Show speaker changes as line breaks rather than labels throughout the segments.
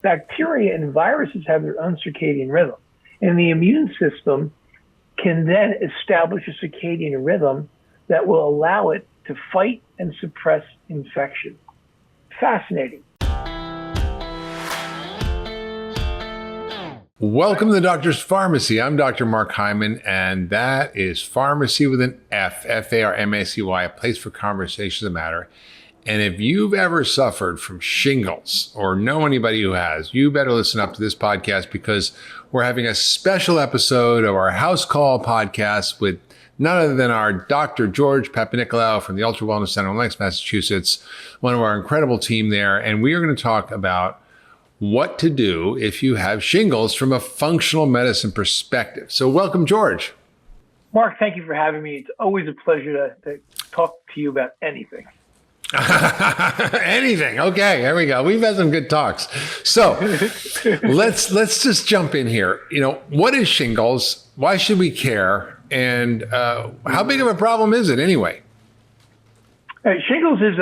Bacteria and viruses have their own circadian rhythm, and the immune system can then establish a circadian rhythm that will allow it to fight and suppress infection. Fascinating.
Welcome to the Doctor's Pharmacy. I'm Dr. Mark Hyman, and that is Pharmacy with an F, F-A-R-M-A-C-Y, a place for conversations that matter. And if you've ever suffered from shingles or know anybody who has, you better listen up to this podcast because we're having a special episode of our House Call podcast with none other than our Dr. George Papanicolaou from the UltraWellness Center in Lenox, Massachusetts, one of our incredible team there. And we are going to talk about what to do if you have shingles from a functional medicine perspective. So welcome, George.
Mark, thank you for having me. It's always a pleasure to talk to you about anything.
Anything. Okay, there we go. We've had some good talks. So let's just jump in here. You know, what is shingles? Why should we care? And how big of a problem is it anyway?
Shingles is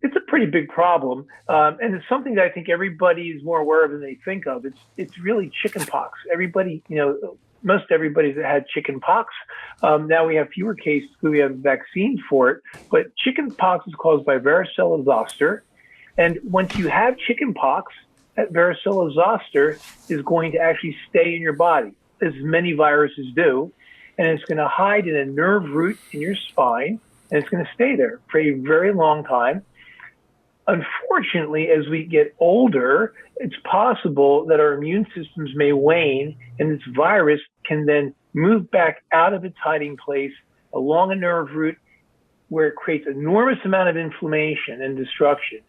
it's a pretty big problem, and it's something that I think everybody is more aware of than they think of. It's really chickenpox. Everybody, most everybody's had chickenpox. Now we have fewer cases because we have vaccines for it, but chickenpox is caused by varicella-zoster, and once you have chickenpox, that varicella-zoster is going to actually stay in your body, as many viruses do, and it's going to hide in a nerve root in your spine, and it's going to stay there for a very long time. Unfortunately, as we get older, it's possible that our immune systems may wane and this virus can then move back out of its hiding place along a nerve root where it creates an enormous amount of inflammation and destruction,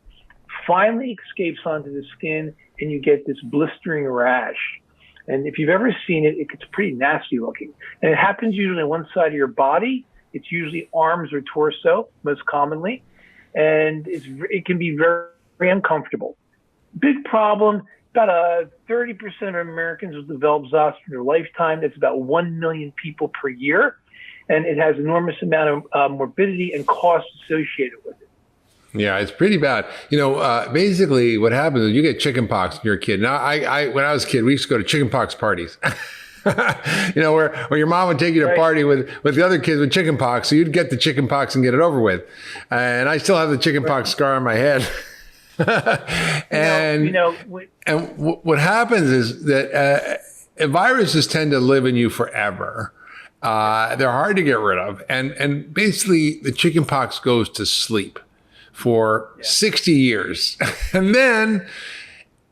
finally escapes onto the skin, and you get this blistering rash. And if you've ever seen it, it gets pretty nasty looking. And it happens usually on one side of your body. It's usually arms or torso, most commonly. And it can be very, very uncomfortable. Big problem, about 30% of Americans will develop zoster in their lifetime. That's about 1 million people per year. And it has enormous amount of morbidity and cost associated with it.
Yeah, it's pretty bad. Basically what happens is you get chickenpox when you're a kid. Now, when I was a kid, we used to go to chickenpox parties. Where your mom would take you to a party with the other kids with chickenpox, so you'd get the chickenpox and get it over with. And I still have the chickenpox scar on my head. What happens is that viruses tend to live in you forever. They're hard to get rid of, and basically the chickenpox goes to sleep for 60 years, and then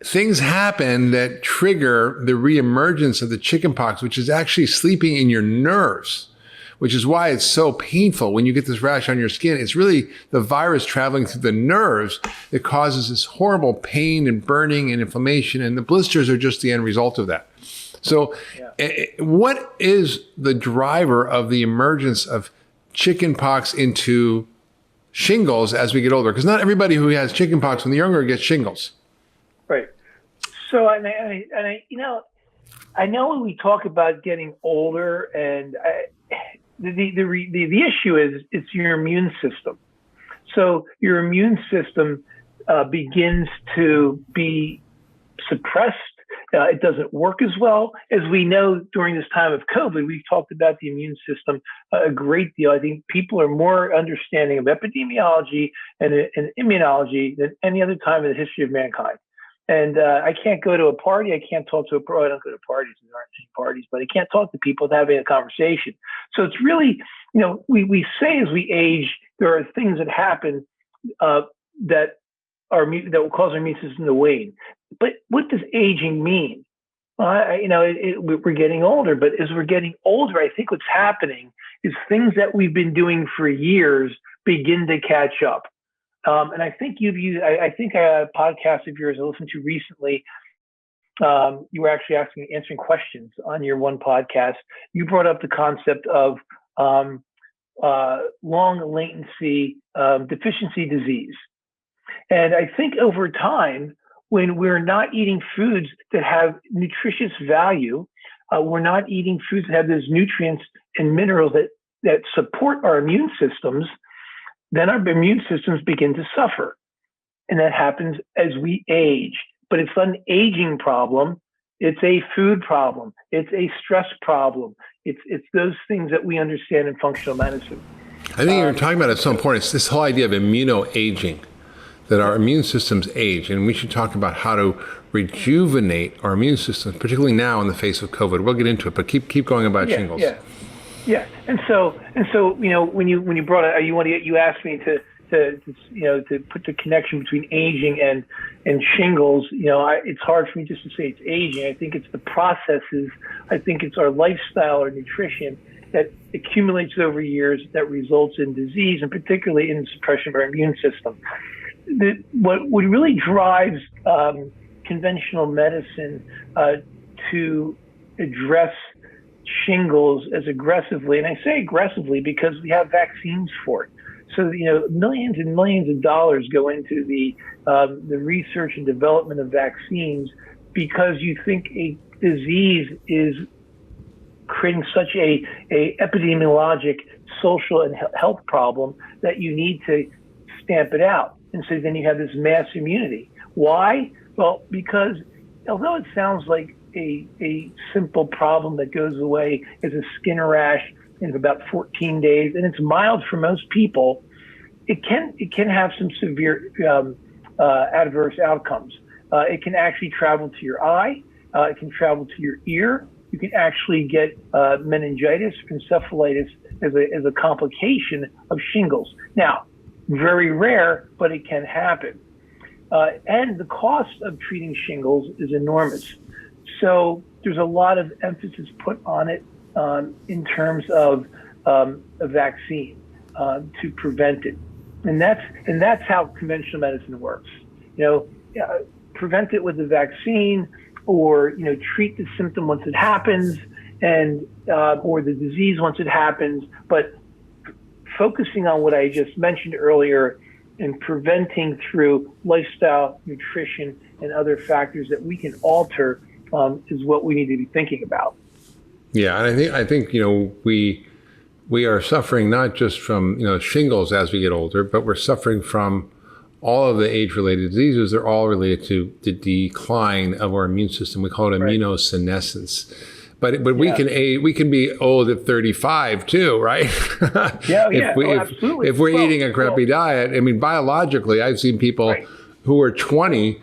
things happen that trigger the reemergence of the chickenpox, which is actually sleeping in your nerves, which is why it's so painful when you get this rash on your skin. It's really the virus traveling through the nerves that causes this horrible pain and burning and inflammation, and the blisters are just the end result of that. So what is the driver of the emergence of chickenpox into shingles as we get older? Because not everybody who has chickenpox when they're younger gets shingles.
Right. So, I know when we talk about getting older, and the issue is it's your immune system. So your immune system begins to be suppressed. It doesn't work as well. As we know during this time of COVID, we've talked about the immune system a great deal. I think people are more understanding of epidemiology and immunology than any other time in the history of mankind. And I can't go to a party. I can't talk to I don't go to parties. There aren't any parties, but I can't talk to people without having a conversation. So it's really, we say as we age, there are things that happen that will cause our immune system to wane. But what does aging mean? We're getting older, but as we're getting older, I think what's happening is things that we've been doing for years begin to catch up. And I think I think a podcast of yours I listened to recently, you were actually answering questions on your one podcast. You brought up the concept of long latency deficiency disease. And I think over time, when we're not eating foods that have nutritious value, we're not eating foods that have those nutrients and minerals that support our immune systems, then our immune systems begin to suffer. And that happens as we age. but it's not an aging problem. It's a food problem. It's a stress problem. It's those things that we understand in functional medicine.
I think you're talking about it so important. It's this whole idea of immunoaging, that our immune systems age, and we should talk about how to rejuvenate our immune systems, particularly now in the face of COVID. We'll get into it, but keep going about shingles.
Yeah. And so when you brought it, you asked me to put the connection between aging and shingles. It's hard for me just to say it's aging. I think it's the processes. I think it's our lifestyle or nutrition that accumulates over years that results in disease, and particularly in the suppression of our immune system. What really drives conventional medicine to address shingles as aggressively, and I say aggressively because we have vaccines for it. So, millions and millions of dollars go into the research and development of vaccines because you think a disease is creating such a epidemiologic, social, and health problem that you need to stamp it out. And so then you have this mass immunity. Why? Well, because although it sounds like a simple problem that goes away as a skin rash in about 14 days, and it's mild for most people, it can have some severe adverse outcomes. It can actually travel to your eye. It can travel to your ear. You can actually get meningitis, encephalitis as a complication of shingles. Now, very rare, but it can happen. And the cost of treating shingles is enormous. So there's a lot of emphasis put on it in terms of a vaccine to prevent it. And that's how conventional medicine works. Prevent it with a vaccine, or treat the symptom once it happens, and or the disease once it happens. But focusing on what I just mentioned earlier and preventing through lifestyle, nutrition, and other factors that we can alter is what we need to be thinking about.
Yeah, and I think we are suffering not just from shingles as we get older, but we're suffering from all of the age-related diseases. They're all related to the decline of our immune system. We call it immunosenescence. But we can be old at 35 too, right?
Absolutely.
If we're eating a crappy diet, I mean, biologically, I've seen people who were 20,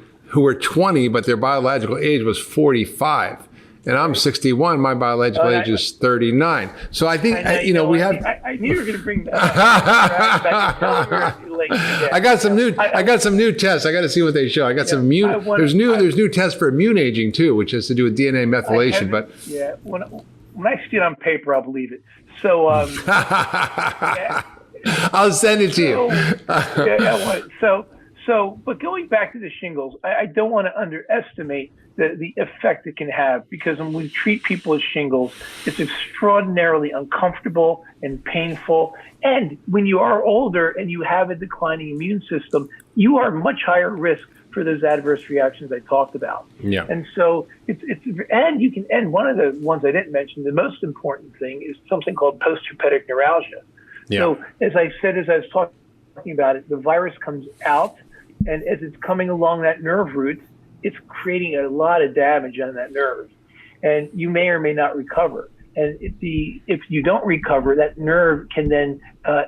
but their biological age was 45. And I'm 61. My biological age is 39. So I think we have.
I knew you were going to bring that up.
I got some new tests. I got to see what they show. I got some immune. There's new tests for immune aging too, which has to do with DNA methylation.
When I see it on paper, I'll believe it. So
I'll send it to you.
But going back to the shingles, I don't want to underestimate the effect it can have, because when we treat people with shingles, it's extraordinarily uncomfortable and painful. And when you are older and you have a declining immune system, you are much higher risk for those adverse reactions I talked about. Yeah. And so and one of the ones I didn't mention, the most important thing is something called post-herpetic neuralgia. Yeah. So as I was talking about it, the virus comes out, and as it's coming along that nerve root, it's creating a lot of damage on that nerve, and you may or may not recover. And if you don't recover, that nerve can then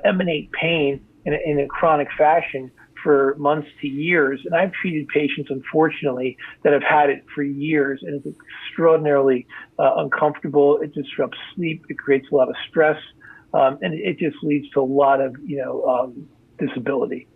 emanate pain in a chronic fashion for months to years. And I've treated patients, unfortunately, that have had it for years, and it's extraordinarily uncomfortable. It disrupts sleep. It creates a lot of stress, and it just leads to a lot of disability.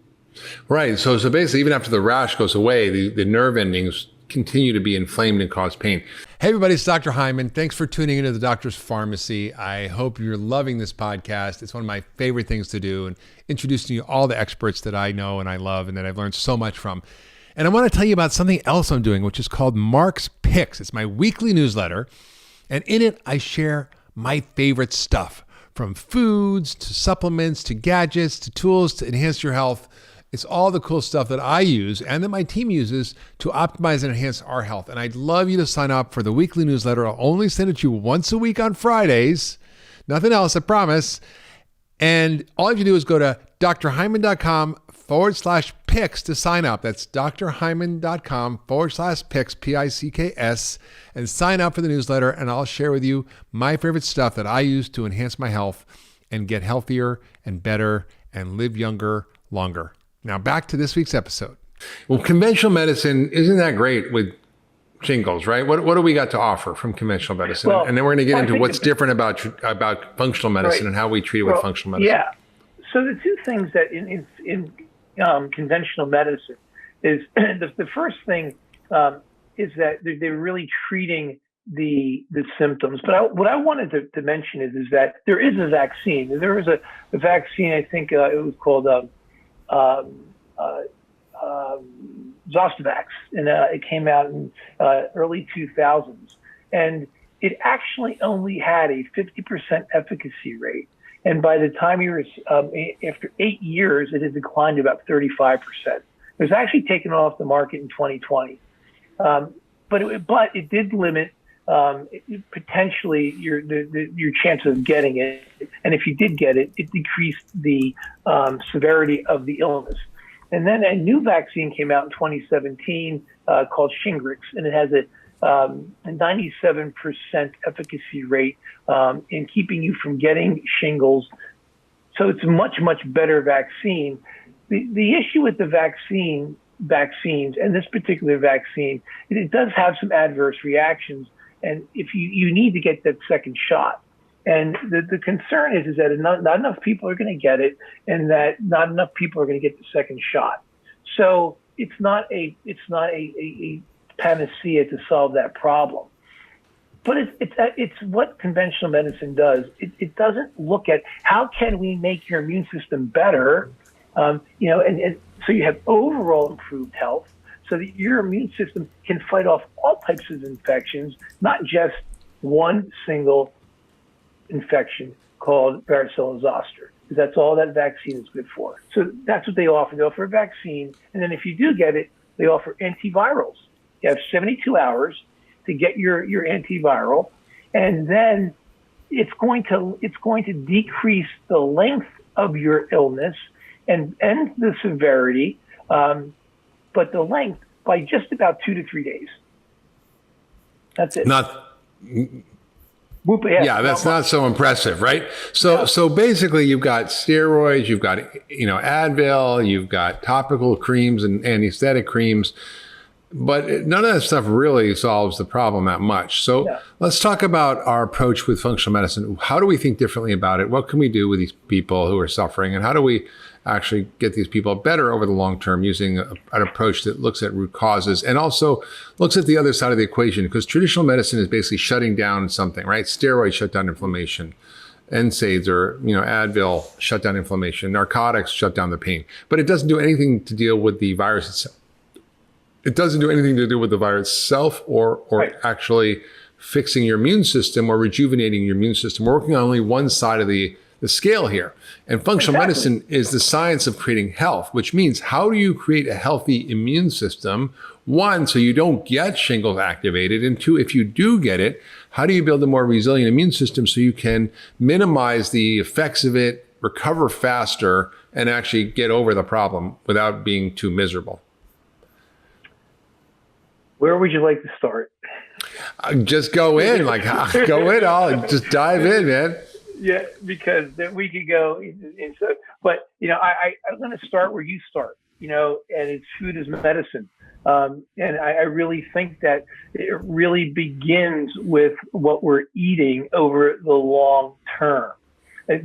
Right. So basically, even after the rash goes away, the nerve endings continue to be inflamed and cause pain. Hey, everybody, it's Dr. Hyman. Thanks for tuning into the Doctor's Pharmacy. I hope you're loving this podcast. It's one of my favorite things to do, and introducing you all the experts that I know and I love and that I've learned so much from. And I want to tell you about something else I'm doing, which is called Mark's Picks. It's my weekly newsletter, and in it, I share my favorite stuff, from foods to supplements to gadgets to tools to enhance your health. It's all the cool stuff that I use and that my team uses to optimize and enhance our health. And I'd love you to sign up for the weekly newsletter. I'll only send it to you once a week on Fridays. Nothing else, I promise. And all you have to do is go to drhyman.com drhyman.com/picks to sign up. That's drhyman.com/picks, P-I-C-K-S, and sign up for the newsletter, and I'll share with you my favorite stuff that I use to enhance my health and get healthier and better and live younger, longer. Now back to this week's episode. Well, conventional medicine, isn't that great with shingles, right? What do we got to offer from conventional medicine?
Well,
and then we're going to get into what's different about functional medicine and how we treat it with functional medicine.
Yeah. So the two things that in conventional medicine is the first thing is that they're really treating the symptoms. But what I wanted to mention is that there is a vaccine. There was a vaccine, I think it was called Zostavax, and it came out in early 2000s. And it actually only had a 50% efficacy rate. And by the time after 8 years, it had declined to about 35%. It was actually taken off the market in 2020. But it did limit potentially your chance of getting it. And if you did get it, it decreased the severity of the illness. And then a new vaccine came out in 2017 called Shingles, and it has a 97% efficacy rate in keeping you from getting shingles. So it's a much, much better vaccine. The issue with the vaccines, and this particular vaccine, it does have some adverse reactions, and if you need to get that second shot. And the concern is that not enough people are going to get it, and that not enough people are going to get the second shot. So it's not a panacea to solve that problem. But it's what conventional medicine does. It doesn't look at how can we make your immune system better, and so you have overall improved health, so that your immune system can fight off all types of infections, not just one single infection called varicella-zoster, because that's all that vaccine is good for. So that's what they offer. They offer a vaccine, and then if you do get it, they offer antivirals. You have 72 hours to get your antiviral, and then it's going to decrease the length of your illness and the severity, but the length by just about 2 to 3 days. That's it.
Yeah, that's not so impressive, right? So basically, you've got steroids, you've got Advil, you've got topical creams and anesthetic creams, but none of that stuff really solves the problem that much. So let's talk about our approach with functional medicine. How do we think differently about it? What can we do with these people who are suffering, and how do we actually get these people better over the long term using an approach that looks at root causes and also looks at the other side of the equation? Because traditional medicine is basically shutting down something, right? Steroids shut down inflammation. NSAIDs or Advil shut down inflammation. Narcotics shut down the pain. But it doesn't do anything to deal with the virus itself. It doesn't do anything to do with the virus itself or actually fixing your immune system or rejuvenating your immune system. We're working on only one side of the scale here. And functional medicine is the science of creating health, which means how do you create a healthy immune system? One, so you don't get shingles activated. And two, if you do get it, how do you build a more resilient immune system so you can minimize the effects of it, recover faster, and actually get over the problem without being too miserable?
Where would you like to start?
Just go in, go in. I'll just dive in, man.
Yeah, because then we could go into, but I'm going to start where you start, and it's food as medicine. And I really think that it really begins with what we're eating over the long term. We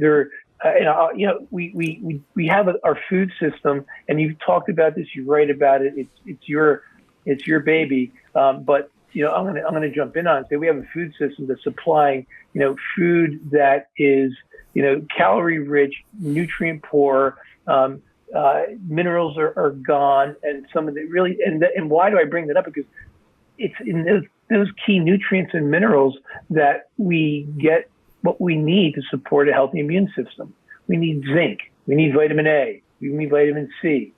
have our food system, and you've talked about this, you write about it. It's your baby. But I'm going to jump in on and say we have a food system that's supplying, food that is, calorie rich, nutrient poor, minerals are gone, and some of the really, and why do I bring that up? Because it's in those key nutrients and minerals that we get what we need to support a healthy immune system. We need zinc, we need vitamin A, we need vitamin C,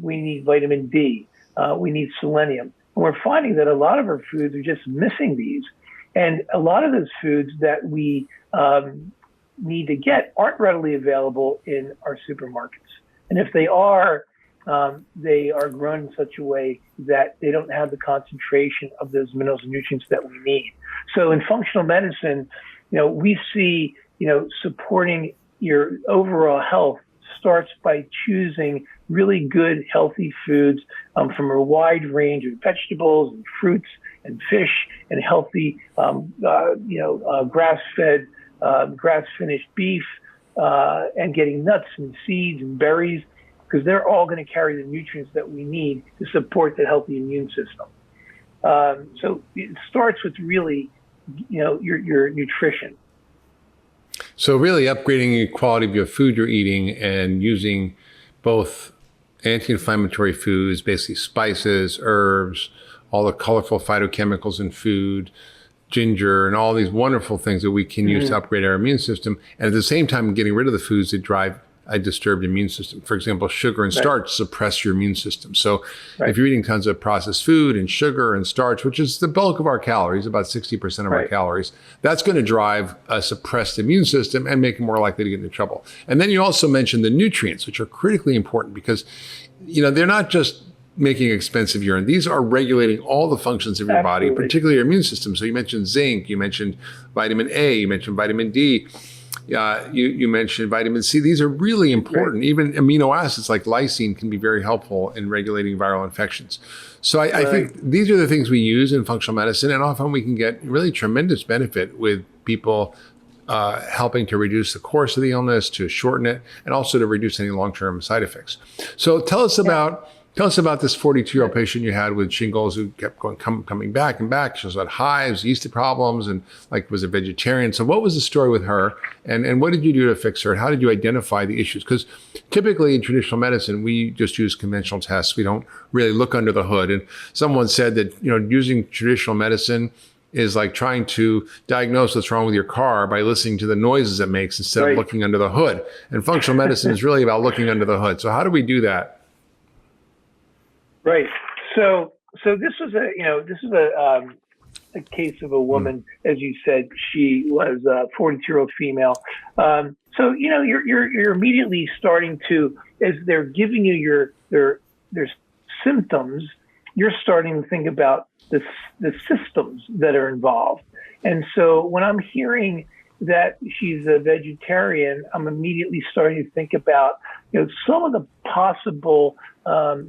we need vitamin D, we need selenium. And we're finding that a lot of our foods are just missing these. And a lot of those foods that we need to get aren't readily available in our supermarkets. And if they are, they are grown in such a way that they don't have the concentration of those minerals and nutrients that we need. So in functional medicine, we see, supporting your overall health starts by choosing really good, healthy foods from a wide range of vegetables and fruits and fish and healthy, grass-fed, grass-finished beef, and getting nuts and seeds and berries, because they're all going to carry the nutrients that we need to support the healthy immune system. So it starts with really, your nutrition.
So really upgrading the quality of your food you're eating and using both anti-inflammatory foods, basically spices, herbs, all the colorful phytochemicals in food, ginger, and all these wonderful things that we can use to upgrade our immune system. And at the same time, getting rid of the foods that drive a disturbed immune system. For example, sugar and starch suppress your immune system. So if you're eating tons of processed food and sugar and starch, which is the bulk of our calories, about 60% of our calories, that's going to drive a suppressed immune system and make it more likely to get into trouble. And then you also mentioned the nutrients, which are critically important because, they're not just making expensive urine. These are regulating all the functions of your body, particularly your immune system. So you mentioned zinc, you mentioned vitamin A, you mentioned vitamin D. You mentioned vitamin C. These are really important. Even amino acids like lysine can be very helpful in regulating viral infections. So I think these are the things we use in functional medicine, and often we can get really tremendous benefit with people helping to reduce the course of the illness, to shorten it, and also to reduce any long-term side effects. So tell us about this 42-year-old patient you had with shingles who kept coming back and back. She was about hives, yeast problems, and was a vegetarian. So what was the story with her? And what did you do to fix her? And how did you identify the issues? Because typically in traditional medicine, we just use conventional tests. We don't really look under the hood. And someone said that, using traditional medicine is like trying to diagnose what's wrong with your car by listening to the noises it makes instead of looking under the hood. And functional medicine is really about looking under the hood. So how do we do that?
Right. So this was a case of a woman, as you said. She was a 42-year-old female. So you're immediately starting to, as they're giving you their symptoms, you're starting to think about the systems that are involved. And so when I'm hearing that she's a vegetarian, I'm immediately starting to think about some of the possible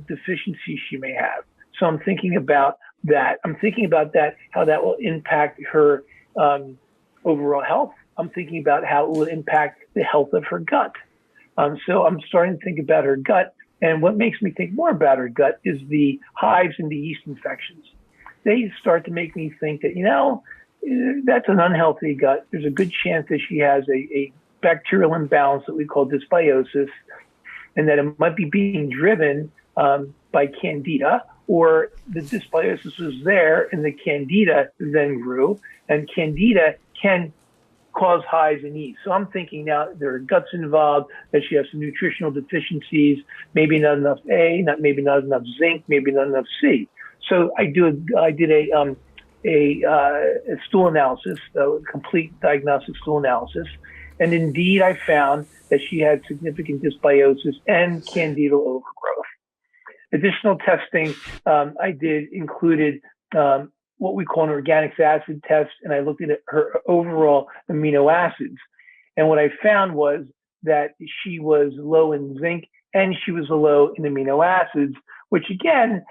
deficiencies she may have. So I'm thinking about that. How that will impact her overall health. I'm thinking about how it will impact the health of her gut. So I'm starting to think about her gut. And what makes me think more about her gut is the hives and the yeast infections. They start to make me think that, that's an unhealthy gut. There's a good chance that she has a bacterial imbalance that we call dysbiosis, and that it might be being driven by candida, or the dysbiosis was there and the candida then grew, and candida can cause hives and yeast. So I'm thinking now there are guts involved, that she has some nutritional deficiencies, maybe not enough A, maybe not enough zinc, maybe not enough C. So I did a stool analysis, a complete diagnostic stool analysis. And indeed, I found that she had significant dysbiosis and candidal overgrowth. Additional testing I did included what we call an organic acid test, and I looked at her overall amino acids. And what I found was that she was low in zinc and she was low in amino acids, which again,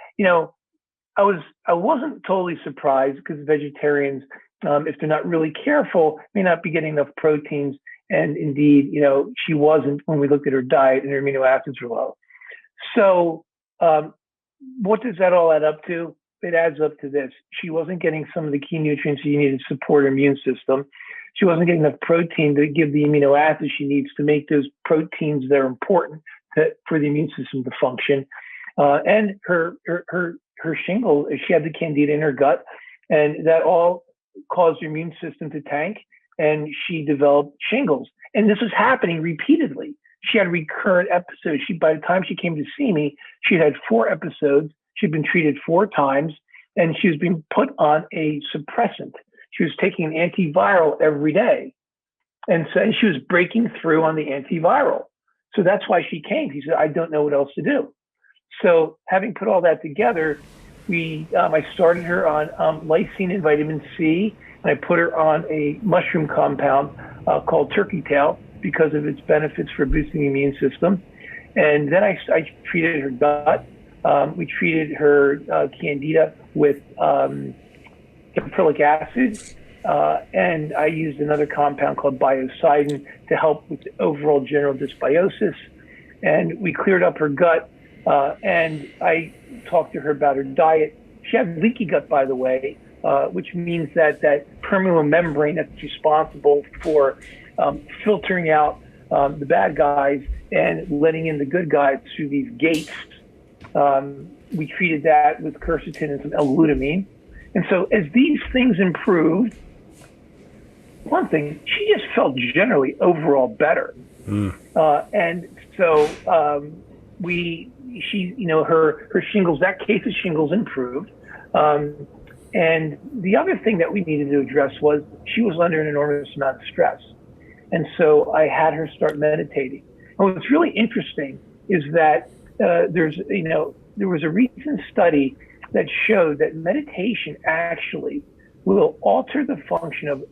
I wasn't totally surprised, because vegetarians, if they're not really careful, may not be getting enough proteins. And indeed, she wasn't when we looked at her diet, and her amino acids were low. So what does that all add up to? It adds up to this. She wasn't getting some of the key nutrients she needed to support her immune system. She wasn't getting enough protein to give the amino acids she needs to make those proteins that are important for the immune system to function. And her shingle, she had the candida in her gut, and that all caused her immune system to tank, and she developed shingles. And this was happening repeatedly. She had recurrent episodes. By the time she came to see me, she had 4 episodes. She'd been treated 4 times, and she was being put on a suppressant. She was taking an antiviral every day. And so she was breaking through on the antiviral. So that's why she came. She said, I don't know what else to do. So having put all that together, I started her on lysine and vitamin C, and I put her on a mushroom compound called turkey tail because of its benefits for boosting the immune system. And then I treated her gut. We treated her candida with caprylic acid, and I used another compound called biocidin to help with the overall general dysbiosis. And we cleared up her gut, and I talked to her about her diet. She had leaky gut, by the way, which means that permeable membrane that's responsible for filtering out the bad guys and letting in the good guys through these gates. We treated that with quercetin and some L-glutamine. And so as these things improved, one thing, she just felt generally overall better. And so her shingles, that case of shingles improved. And the other thing that we needed to address was she was under an enormous amount of stress. And so I had her start meditating. And what's really interesting is that there was a recent study that showed that meditation actually will alter the function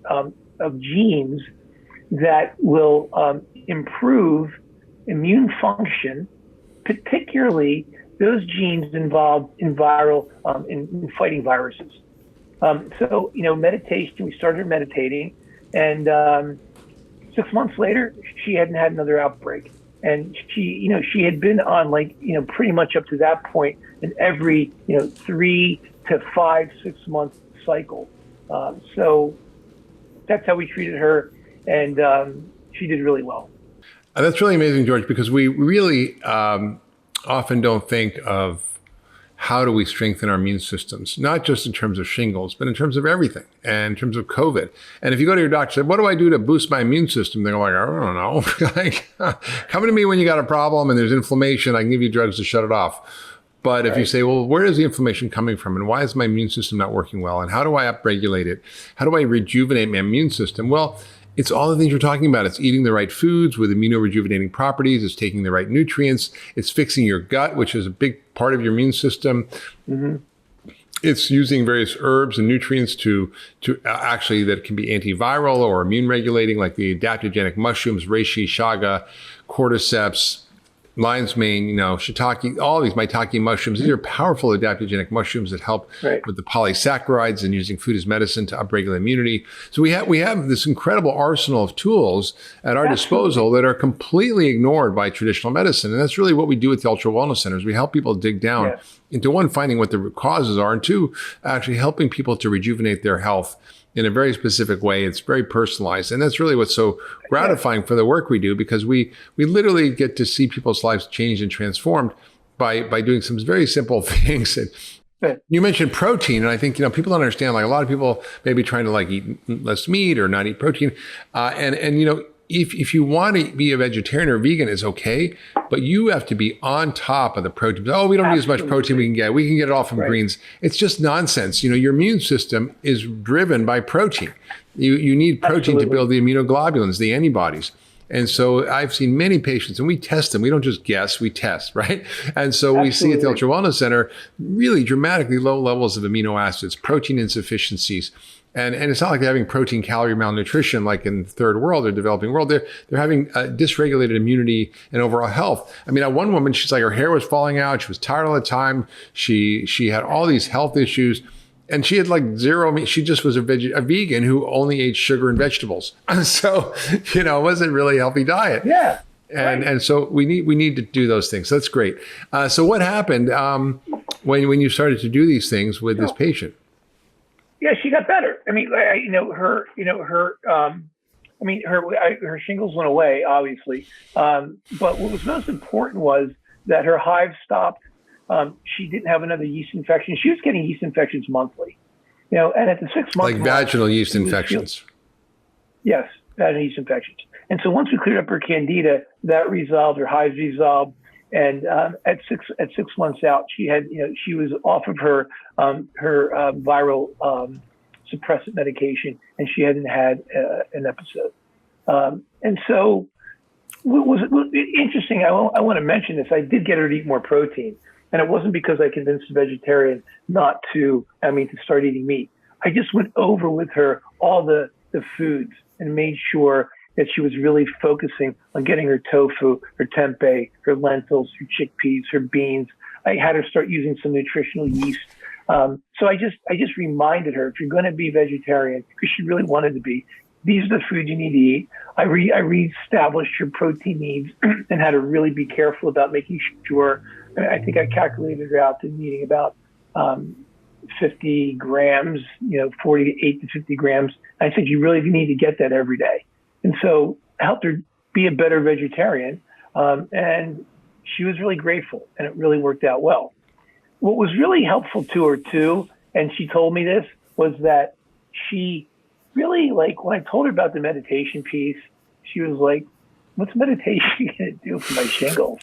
of genes that will improve immune function, particularly those genes involved in in fighting viruses. So meditation, we started meditating, and 6 months later, she hadn't had another outbreak. And she had been on pretty much up to that point in every 3 to 5, 6 month cycle. So that's how we treated her, and she did really well.
That's really amazing, George, because we really often don't think of how do we strengthen our immune systems, not just in terms of shingles, but in terms of everything, and in terms of COVID. And if you go to your doctor and say, what do I do to boost my immune system? They're like, I don't know. Come to me when you got a problem and there's inflammation. I can give you drugs to shut it off. But if you say, well, where is the inflammation coming from? And why is my immune system not working well? And how do I upregulate it? How do I rejuvenate my immune system? Well, it's all the things you're talking about. It's eating the right foods with immunorejuvenating properties. It's taking the right nutrients. It's fixing your gut, which is a big part of your immune system. Mm-hmm. It's using various herbs and nutrients to actually that can be antiviral or immune regulating, like the adaptogenic mushrooms, reishi, chaga, cordyceps, lion's mane, shiitake, all these maitake mushrooms. These are powerful adaptogenic mushrooms that help with the polysaccharides and using food as medicine to upregulate immunity. So we have this incredible arsenal of tools at our disposal that are completely ignored by traditional medicine. And that's really what we do at the UltraWellness Centers. We help people dig down into one, finding what the root causes are, and two, actually helping people to rejuvenate their health in a very specific way. It's very personalized. And that's really what's so gratifying for the work we do, because we literally get to see people's lives changed and transformed by doing some very simple things. And you mentioned protein, and I think, people don't understand, like a lot of people may be trying to eat less meat or not eat protein. If you want to be a vegetarian or vegan, it's okay, but you have to be on top of the protein. Oh, we don't need as much protein we can get. We can get it all from greens. It's just nonsense. Your immune system is driven by protein. You need protein to build the immunoglobulins, the antibodies. And so I've seen many patients, and we test them. We don't just guess, we test, right? And so we see at the UltraWellness Center really dramatically low levels of amino acids, protein insufficiencies. And it's not like they're having protein calorie malnutrition like in the third world or developing world. They're having dysregulated immunity and overall health. I mean, one woman, she's like, her hair was falling out. She was tired all the time. She had all these health issues, and she had zero meat. She just was a vegan who only ate sugar and vegetables. So, it wasn't really a healthy diet.
Yeah.
And so we need to do those things. So that's great. So what happened when you started to do these things with this patient?
Yeah, she got better. I mean, her shingles went away, obviously. But what was most important was that her hives stopped. She didn't have another yeast infection. She was getting yeast infections monthly, and at the 6 month
mark, vaginal yeast infections.
Yes, vaginal yeast infections. And so once we cleared up her candida, that resolved. Her hives resolved. And at 6 months out, she was off of her viral suppressant medication, and she hadn't had an episode. And so, what was interesting? I want to mention this. I did get her to eat more protein, And it wasn't because I convinced the vegetarian to start eating meat. I just went over with her all the foods and made sure that she was really focusing on getting her tofu, her tempeh, her lentils, her chickpeas, her beans. I had her start using some nutritional yeast. So I just reminded her, if you're going to be vegetarian, because she really wanted to be, these are the foods you need to eat. I reestablished her protein needs and had to really be careful about making sure. I think I calculated her out to needing about 50 grams, 48 to 50 grams. I said, you really need to get that every day. And so I helped her be a better vegetarian. And she was really grateful, and it really worked out well. What was really helpful to her too, and she told me this, was that she really, like, when I told her about the meditation piece, she was like, what's meditation going to do for my shingles?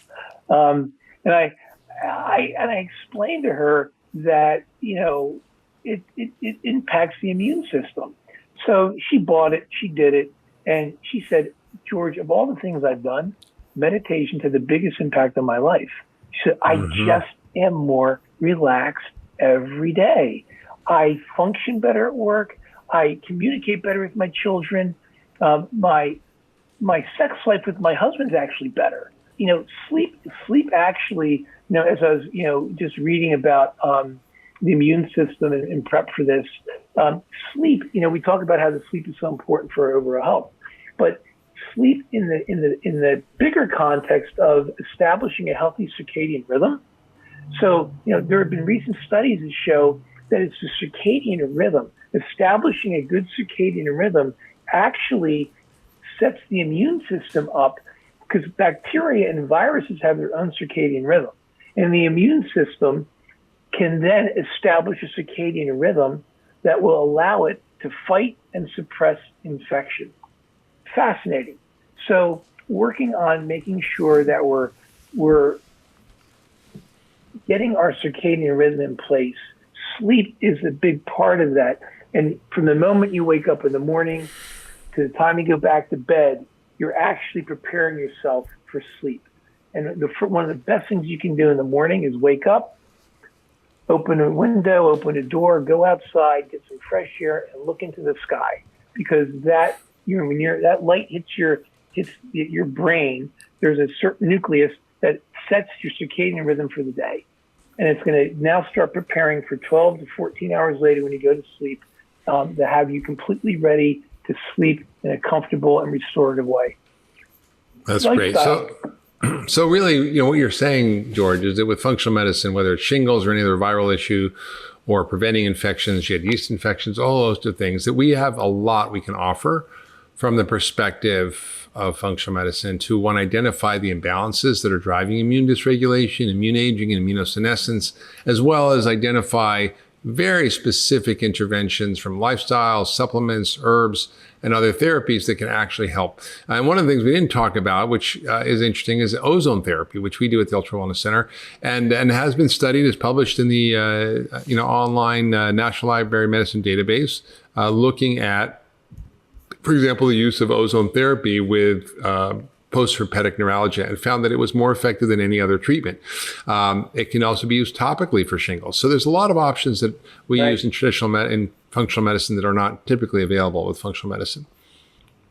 And I explained to her that, it impacts the immune system. So she bought it, she did it, and she said, George, of all the things I've done, meditation had the biggest impact on my life. She said, I just am more relaxed every day. I function better at work. I communicate better with my children. My sex life with my husband's actually better. Sleep actually, as I was, just reading about the immune system and prep for this, sleep, we talk about how the sleep is so important for our overall health, but sleep in the bigger context of establishing a healthy circadian rhythm. So, there have been recent studies that show that it's the circadian rhythm. Establishing a good circadian rhythm actually sets the immune system up, because bacteria and viruses have their own circadian rhythm. And the immune system can then establish a circadian rhythm that will allow it to fight and suppress infection. Fascinating. So working on making sure that we're getting our circadian rhythm in place. Sleep is a big part of that. And from the moment you wake up in the morning to the time you go back to bed, you're actually preparing yourself for sleep. And one of the best things you can do in the morning is wake up, open a window, open a door, go outside, get some fresh air, and look into the sky. Because that light hits your brain, there's a certain nucleus that sets your circadian rhythm for the day. And it's going to now start preparing for 12 to 14 hours later when you go to sleep, to have you completely ready to sleep in a comfortable and restorative way.
That's great. So really, what you're saying, George, is that with functional medicine, whether it's shingles or any other viral issue or preventing infections, you had yeast infections, all those two things, that we have a lot we can offer from the perspective of functional medicine to, one, identify the imbalances that are driving immune dysregulation, immune aging, and immunosenescence, as well as identify very specific interventions from lifestyle, supplements, herbs, and other therapies that can actually help. And one of the things we didn't talk about, which is interesting, is ozone therapy, which we do at the UltraWellness Center, and has been studied, is published in the online National Library of Medicine database, looking at, for example, the use of ozone therapy with post-herpetic neuralgia, and found that it was more effective than any other treatment. It can also be used topically for shingles. So there's a lot of options that we use in traditional in functional medicine that are not typically available with functional medicine.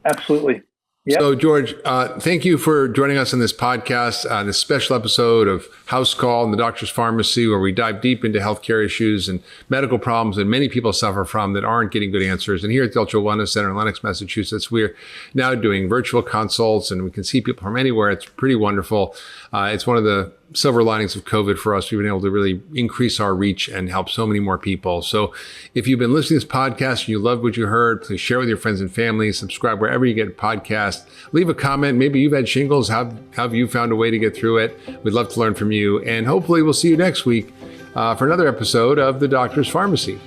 Absolutely. Yep.
So, George, thank you for joining us on this podcast, this special episode of House Call and the Doctor's Pharmacy, where we dive deep into healthcare issues and medical problems that many people suffer from that aren't getting good answers. And here at the UltraWellness Center in Lenox, Massachusetts, we're now doing virtual consults, and we can see people from anywhere. It's pretty wonderful. It's one of the silver linings of COVID for us. We've been able to really increase our reach and help so many more people. So if you've been listening to this podcast and you loved what you heard, please share with your friends and family, subscribe wherever you get podcasts, leave a comment. Maybe you've had shingles. How have you found a way to get through it? We'd love to learn from you. And hopefully we'll see you next week for another episode of The Doctor's Pharmacy.